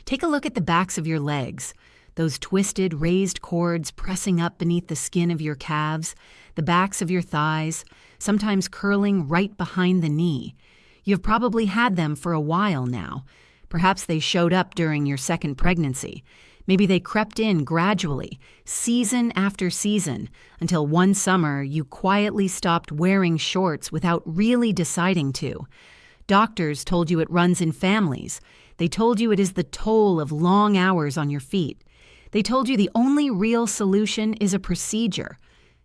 Take a look at the backs of your legs, those twisted, raised cords pressing up beneath the skin of your calves, the backs of your thighs, sometimes curling right behind the knee. You've probably had them for a while now. Perhaps they showed up during your second pregnancy. Maybe they crept in gradually, season after season, until one summer you quietly stopped wearing shorts without really deciding to. Doctors told you it runs in families. They told you it is the toll of long hours on your feet. They told you the only real solution is a procedure.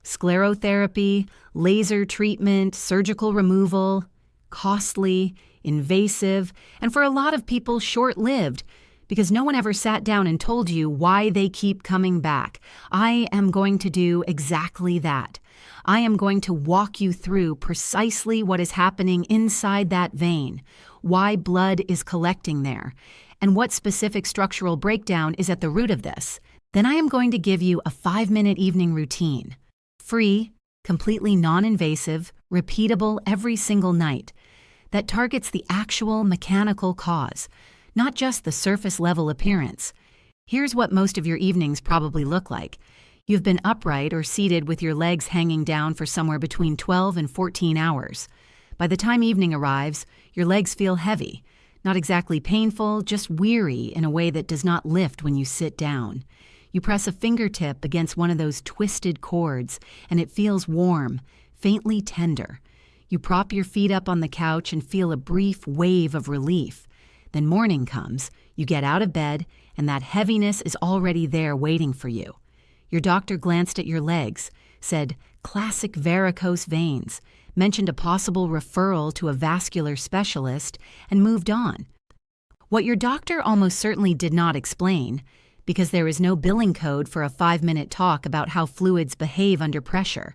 Sclerotherapy, laser treatment, surgical removal, costly, invasive, and for a lot of people short-lived, because no one ever sat down and told you why they keep coming back. I am going to do exactly that. I am going to walk you through precisely what is happening inside that vein, why blood is collecting there, and what specific structural breakdown is at the root of this. Then I am going to give you a 5-minute evening routine. Free, completely non-invasive, repeatable every single night, that targets the actual mechanical cause, not just the surface-level appearance. Here's what most of your evenings probably look like. You've been upright or seated with your legs hanging down for somewhere between 12 and 14 hours. By the time evening arrives, your legs feel heavy, not exactly painful, just weary in a way that does not lift when you sit down. You press a fingertip against one of those twisted cords, and it feels warm, faintly tender. You prop your feet up on the couch and feel a brief wave of relief. Then morning comes, you get out of bed, and that heaviness is already there waiting for you. Your doctor glanced at your legs, said, "Classic varicose veins," mentioned a possible referral to a vascular specialist, and moved on. What your doctor almost certainly did not explain, because there is no billing code for a 5-minute talk about how fluids behave under pressure,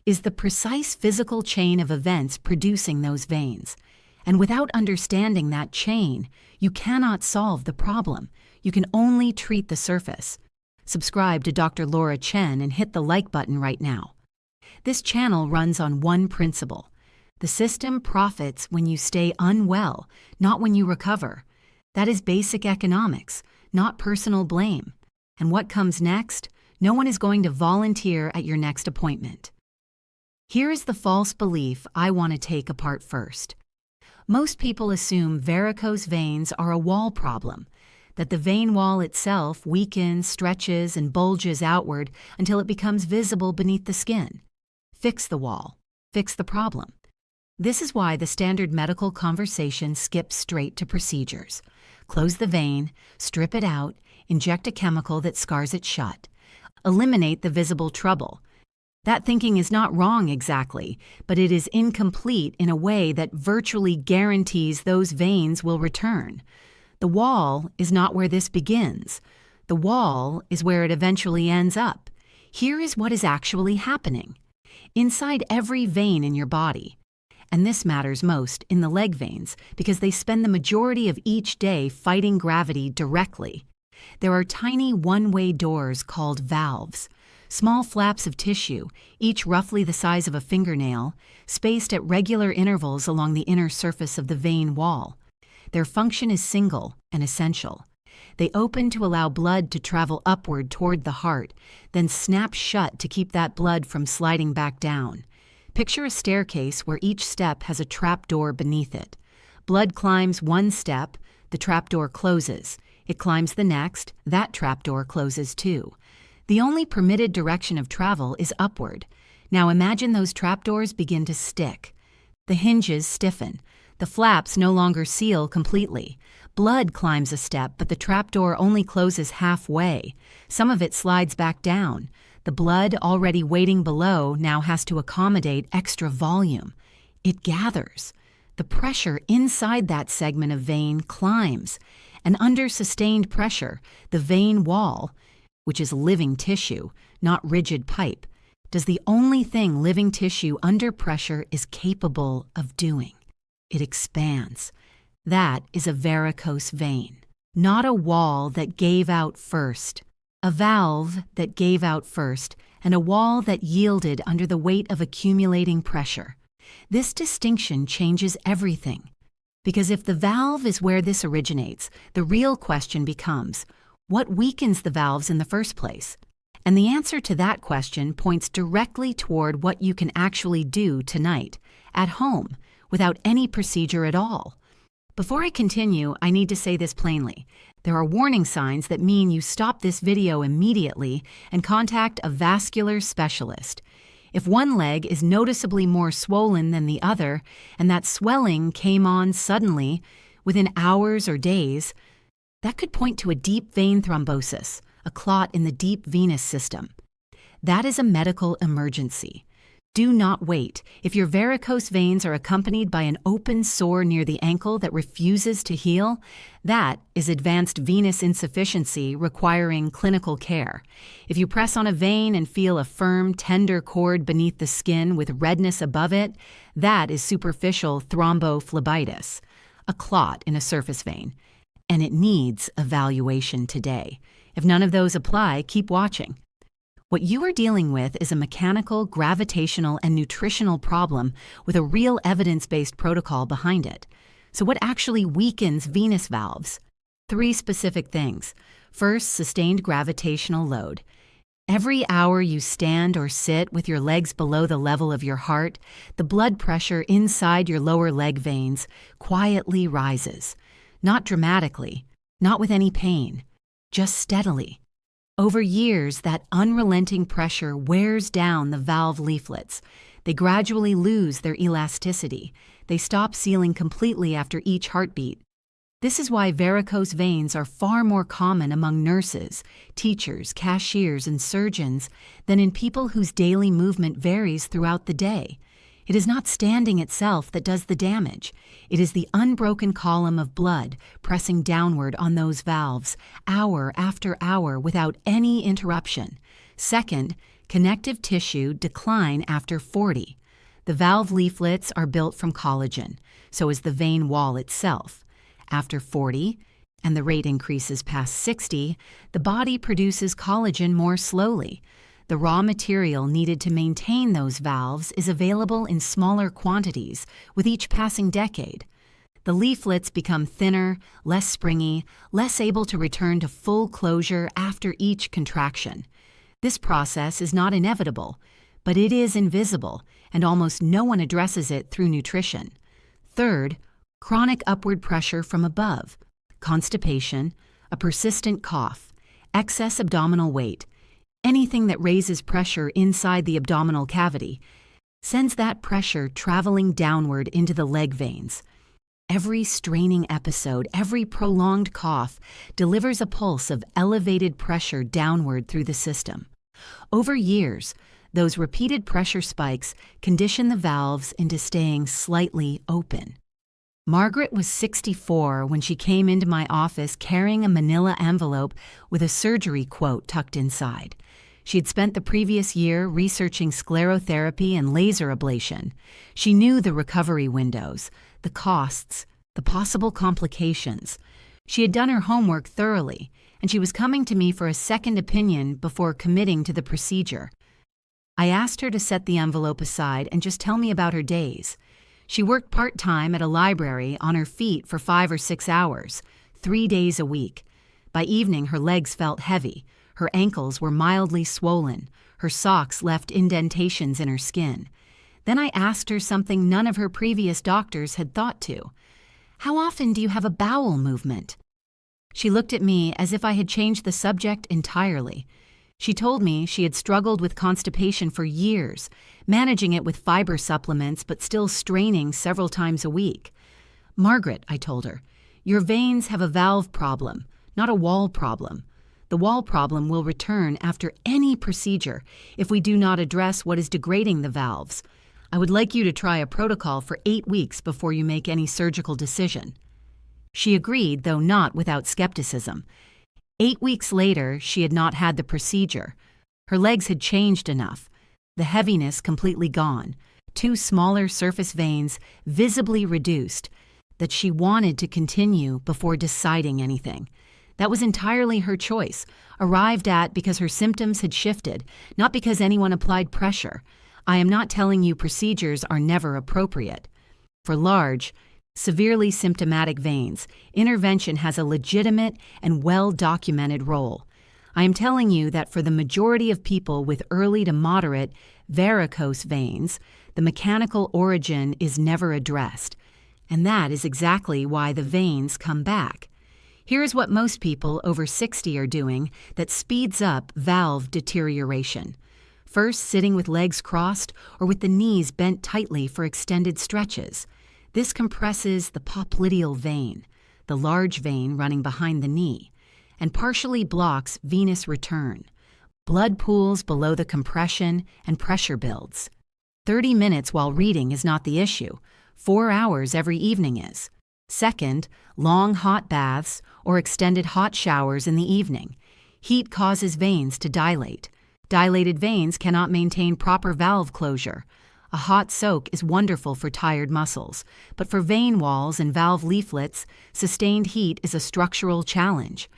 is the precise physical chain of events producing those veins. And without understanding that chain, you cannot solve the problem. You can only treat the surface. Subscribe to Dr. Laura Chen and hit the like button right now. This channel runs on one principle. The system profits when you stay unwell, not when you recover. That is basic economics, not personal blame. And what comes next? No one is going to volunteer at your next appointment. Here is the false belief I want to take apart first. Most people assume varicose veins are a wall problem, that the vein wall itself weakens, stretches, and bulges outward until it becomes visible beneath the skin. Fix the wall. Fix the problem. This is why the standard medical conversation skips straight to procedures. Close the vein, strip it out, inject a chemical that scars it shut. Eliminate the visible trouble. That thinking is not wrong exactly, but it is incomplete in a way that virtually guarantees those veins will return. The wall is not where this begins. The wall is where it eventually ends up. Here is what is actually happening. Inside every vein in your body, and this matters most in the leg veins because they spend the majority of each day fighting gravity directly, there are tiny one-way doors called valves. Small flaps of tissue, each roughly the size of a fingernail, spaced at regular intervals along the inner surface of the vein wall. Their function is single and essential. They open to allow blood to travel upward toward the heart, then snap shut to keep that blood from sliding back down. Picture a staircase where each step has a trapdoor beneath it. Blood climbs one step, the trapdoor closes. It climbs the next, that trapdoor closes too. The only permitted direction of travel is upward. Now imagine those trapdoors begin to stick. The hinges stiffen. The flaps no longer seal completely. Blood climbs a step, but the trapdoor only closes halfway. Some of it slides back down. The blood already waiting below now has to accommodate extra volume. It gathers. The pressure inside that segment of vein climbs. And under sustained pressure, the vein wall, which is living tissue, not rigid pipe, does the only thing living tissue under pressure is capable of doing. It expands. That is a varicose vein, not a wall that gave out first. A valve that gave out first, and a wall that yielded under the weight of accumulating pressure. This distinction changes everything. Because if the valve is where this originates, the real question becomes, what weakens the valves in the first place? And the answer to that question points directly toward what you can actually do tonight, at home, without any procedure at all. Before I continue, I need to say this plainly. There are warning signs that mean you stop this video immediately and contact a vascular specialist. If one leg is noticeably more swollen than the other, and that swelling came on suddenly, within hours or days, that could point to a deep vein thrombosis, a clot in the deep venous system. That is a medical emergency. Do not wait. If your varicose veins are accompanied by an open sore near the ankle that refuses to heal, that is advanced venous insufficiency requiring clinical care. If you press on a vein and feel a firm, tender cord beneath the skin with redness above it, that is superficial thrombophlebitis, a clot in a surface vein, and it needs evaluation today. If none of those apply, keep watching. What you are dealing with is a mechanical, gravitational, and nutritional problem with a real evidence-based protocol behind it. So what actually weakens venous valves? 3 specific things. First, sustained gravitational load. Every hour you stand or sit with your legs below the level of your heart, the blood pressure inside your lower leg veins quietly rises. Not dramatically, not with any pain, just steadily. Over years, that unrelenting pressure wears down the valve leaflets. They gradually lose their elasticity. They stop sealing completely after each heartbeat. This is why varicose veins are far more common among nurses, teachers, cashiers, and surgeons than in people whose daily movement varies throughout the day. It is not standing itself that does the damage. It is the unbroken column of blood pressing downward on those valves, hour after hour without any interruption. Second, connective tissue decline after 40. The valve leaflets are built from collagen, so is the vein wall itself. After 40, and the rate increases past 60, the body produces collagen more slowly. The raw material needed to maintain those valves is available in smaller quantities with each passing decade. The leaflets become thinner, less springy, less able to return to full closure after each contraction. This process is not inevitable, but it is invisible, and almost no one addresses it through nutrition. Third, chronic upward pressure from above, constipation, a persistent cough, excess abdominal weight, anything that raises pressure inside the abdominal cavity, sends that pressure traveling downward into the leg veins. Every straining episode, every prolonged cough, delivers a pulse of elevated pressure downward through the system. Over years, those repeated pressure spikes condition the valves into staying slightly open. Margaret was 64 when she came into my office carrying a manila envelope with a surgery quote tucked inside. She had spent the previous year researching sclerotherapy and laser ablation. She knew the recovery windows, the costs, the possible complications. She had done her homework thoroughly, and she was coming to me for a second opinion before committing to the procedure. I asked her to set the envelope aside and just tell me about her days. She worked part-time at a library on her feet for 5 or 6 hours, 3 days a week. By evening, her legs felt heavy. Her ankles were mildly swollen. Her socks left indentations in her skin. Then I asked her something none of her previous doctors had thought to. How often do you have a bowel movement? She looked at me as if I had changed the subject entirely. She told me she had struggled with constipation for years, managing it with fiber supplements but still straining several times a week. Margaret, I told her, your veins have a valve problem, not a wall problem. The wall problem will return after any procedure if we do not address what is degrading the valves. I would like you to try a protocol for 8 weeks before you make any surgical decision. She agreed, though not without skepticism. 8 weeks later, she had not had the procedure. Her legs had changed enough, the heaviness completely gone, 2 smaller surface veins visibly reduced, that she wanted to continue before deciding anything. That was entirely her choice, arrived at because her symptoms had shifted, not because anyone applied pressure. I am not telling you procedures are never appropriate. For large, Severely symptomatic veins, intervention has a legitimate and well-documented role. I am telling you that for the majority of people with early to moderate varicose veins, the mechanical origin is never addressed, and that is exactly why the veins come back. Here is what most people over 60 are doing that speeds up valve deterioration. First, sitting with legs crossed or with the knees bent tightly for extended stretches. This compresses the popliteal vein, the large vein running behind the knee, and partially blocks venous return. Blood pools below the compression and pressure builds. 30 minutes while reading is not the issue. 4 hours every evening is. Second, long hot baths or extended hot showers in the evening. Heat causes veins to dilate. Dilated veins cannot maintain proper valve closure. A hot soak is wonderful for tired muscles, but for vein walls and valve leaflets, sustained heat is a structural challenge.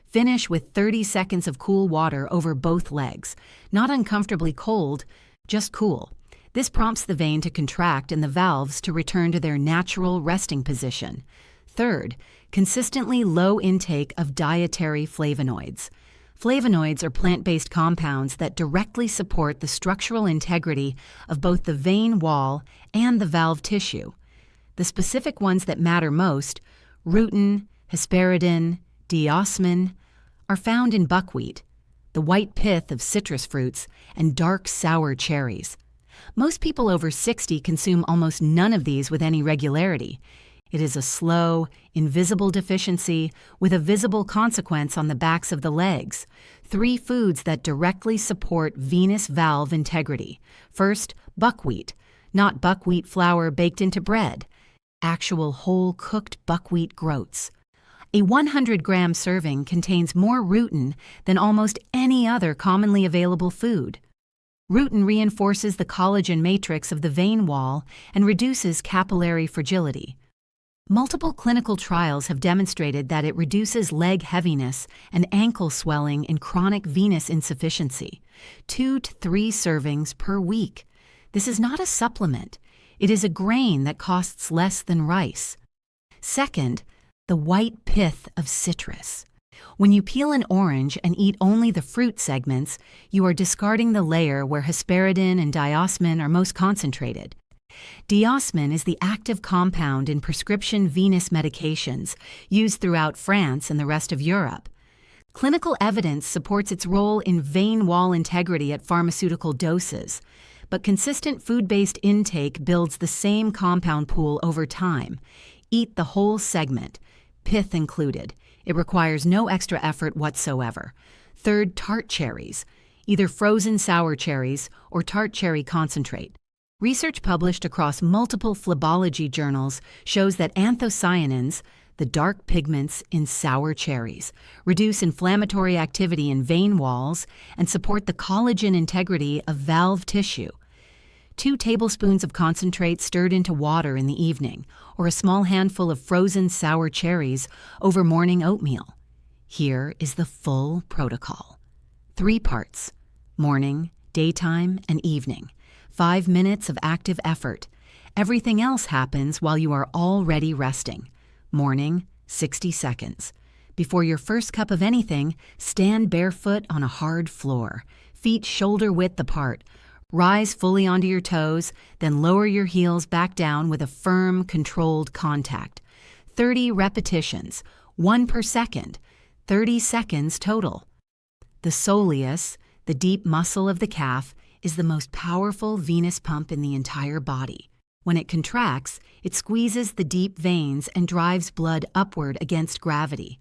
Finish with 30 seconds of cool water over both legs. Not uncomfortably cold, just cool. This prompts the vein to contract and the valves to return to their natural resting position. Third, consistently low intake of dietary flavonoids. Flavonoids are plant-based compounds that directly support the structural integrity of both the vein wall and the valve tissue. The specific ones that matter most, rutin, hesperidin, diosmin, are found in buckwheat, the white pith of citrus fruits, and dark sour cherries. Most people over 60 consume almost none of these with any regularity. It is a slow, invisible deficiency with a visible consequence on the backs of the legs. 3 foods that directly support venous valve integrity. First, buckwheat, not buckwheat flour baked into bread. Actual whole cooked buckwheat groats. A 100-gram serving contains more rutin than almost any other commonly available food. Rutin reinforces the collagen matrix of the vein wall and reduces capillary fragility. Multiple clinical trials have demonstrated that it reduces leg heaviness and ankle swelling in chronic venous insufficiency. 2 to 3 servings per week. This is not a supplement. It is a grain that costs less than rice. Second, the white pith of citrus. When you peel an orange and eat only the fruit segments, you are discarding the layer where hesperidin and diosmin are most concentrated. Diosmin is the active compound in prescription venous medications used throughout France and the rest of Europe. Clinical evidence supports its role in vein wall integrity at pharmaceutical doses, but consistent food-based intake builds the same compound pool over time. Eat the whole segment, pith included. It requires no extra effort whatsoever. Third, tart cherries, either frozen sour cherries or tart cherry concentrate. Research published across multiple phlebology journals shows that anthocyanins, the dark pigments in sour cherries, reduce inflammatory activity in vein walls and support the collagen integrity of valve tissue. 2 tablespoons of concentrate stirred into water in the evening, or a small handful of frozen sour cherries over morning oatmeal. Here is the full protocol. 3 parts: morning, daytime, and evening. 5 minutes of active effort. Everything else happens while you are already resting. Morning, 60 seconds. Before your first cup of anything, stand barefoot on a hard floor, feet shoulder-width apart. Rise fully onto your toes, then lower your heels back down with a firm, controlled contact. 30 repetitions, 1 per second, 30 seconds total. The soleus, the deep muscle of the calf, is the most powerful venous pump in the entire body. When it contracts, it squeezes the deep veins and drives blood upward against gravity.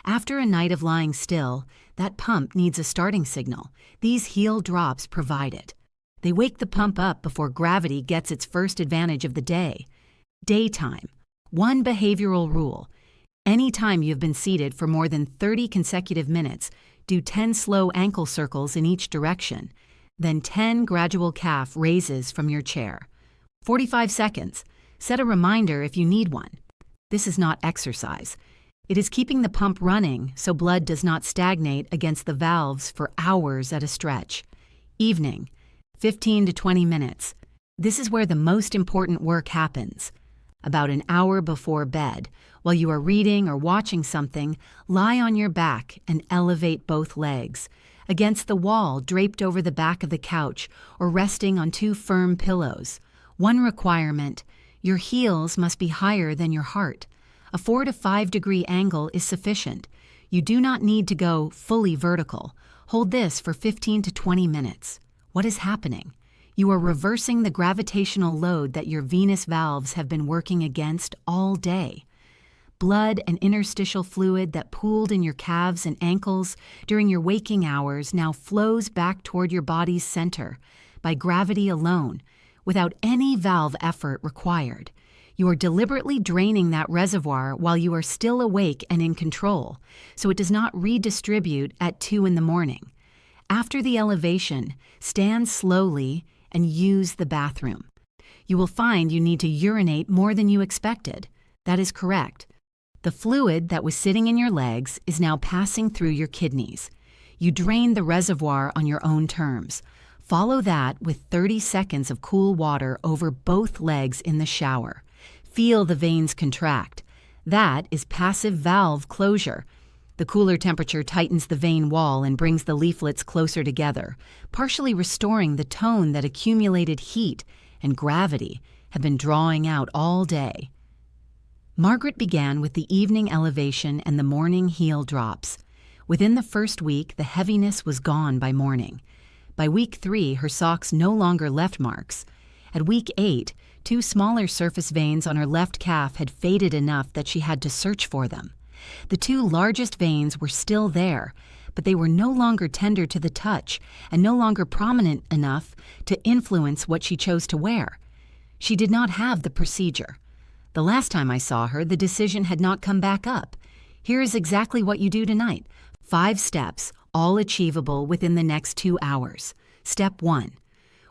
After a night of lying still, that pump needs a starting signal. These heel drops provide it. They wake the pump up before gravity gets its first advantage of the day. Daytime. 1 behavioral rule. Any time you have been seated for more than 30 consecutive minutes, do 10 slow ankle circles in each direction. Then 10 gradual calf raises from your chair. 45 seconds. Set a reminder if you need one. This is not exercise. It is keeping the pump running so blood does not stagnate against the valves for hours at a stretch. Evening. 15 to 20 minutes. This is where the most important work happens. About an hour before bed, while you are reading or watching something, lie on your back and elevate both legs. Against the wall, draped over the back of the couch, or resting on two firm pillows. One requirement: your heels must be higher than your heart. A 4 to 5 degree angle is sufficient. You do not need to go fully vertical. Hold this for 15 to 20 minutes. What is happening? You are reversing the gravitational load that your venous valves have been working against all day. Blood and interstitial fluid that pooled in your calves and ankles during your waking hours now flows back toward your body's center by gravity alone, without any valve effort required. You are deliberately draining that reservoir while you are still awake and in control, so it does not redistribute at 2 in the morning. After the elevation, stand slowly and use the bathroom. You will find you need to urinate more than you expected. That is correct. The fluid that was sitting in your legs is now passing through your kidneys. You drain the reservoir on your own terms. Follow that with 30 seconds of cool water over both legs in the shower. Feel the veins contract. That is passive valve closure. The cooler temperature tightens the vein wall and brings the leaflets closer together, partially restoring the tone that accumulated heat and gravity have been drawing out all day. Margaret began with the evening elevation and the morning heel drops. Within the first week, the heaviness was gone by morning. By week 3, her socks no longer left marks. At week 8, 2 smaller surface veins on her left calf had faded enough that she had to search for them. The 2 largest veins were still there, but they were no longer tender to the touch and no longer prominent enough to influence what she chose to wear. She did not have the procedure. The last time I saw her, the decision had not come back up. Here is exactly what you do tonight. 5 steps, all achievable within the next 2 hours. Step 1.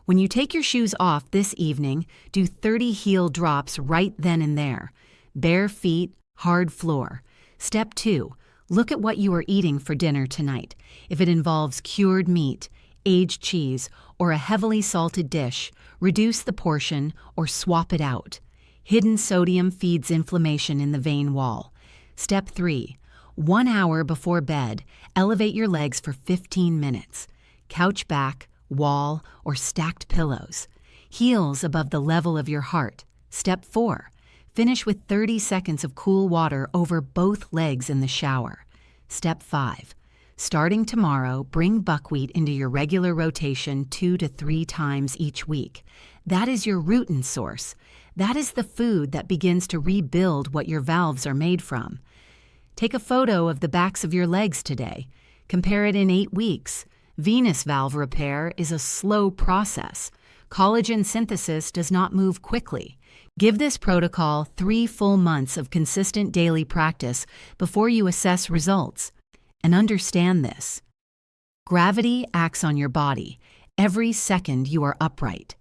When you take your shoes off this evening, do 30 heel drops right then and there. Bare feet, hard floor. Step 2. Look at what you are eating for dinner tonight. If it involves cured meat, aged cheese, or a heavily salted dish, reduce the portion or swap it out. Hidden sodium feeds inflammation in the vein wall. Step 3. 1 hour before bed, elevate your legs for 15 minutes. Couch back, wall, or stacked pillows. Heels above the level of your heart. Step 4. Finish with 30 seconds of cool water over both legs in the shower. Step 5. Starting tomorrow, bring buckwheat into your regular rotation 2 to 3 times each week. That is your rutin source. That is the food that begins to rebuild what your valves are made from. Take a photo of the backs of your legs today. Compare it in 8 weeks. Venous valve repair is a slow process. Collagen synthesis does not move quickly. Give this protocol 3 full months of consistent daily practice before you assess results. And understand this. Gravity acts on your body every second you are upright.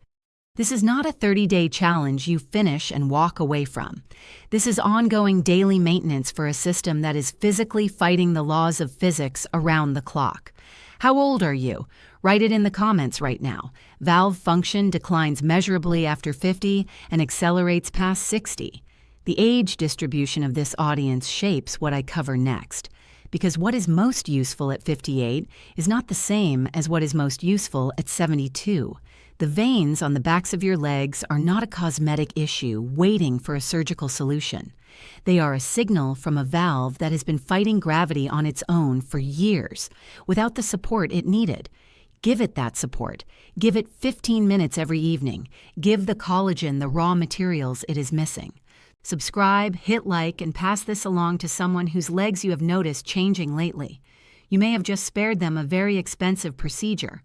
This is not a 30-day challenge you finish and walk away from. This is ongoing daily maintenance for a system that is physically fighting the laws of physics around the clock. How old are you? Write it in the comments right now. Valve function declines measurably after 50 and accelerates past 60. The age distribution of this audience shapes what I cover next, because what is most useful at 58 is not the same as what is most useful at 72. The veins on the backs of your legs are not a cosmetic issue waiting for a surgical solution. They are a signal from a valve that has been fighting gravity on its own for years, without the support it needed. Give it that support. Give it 15 minutes every evening. Give the collagen the raw materials it is missing. Subscribe, hit like, and pass this along to someone whose legs you have noticed changing lately. You may have just spared them a very expensive procedure.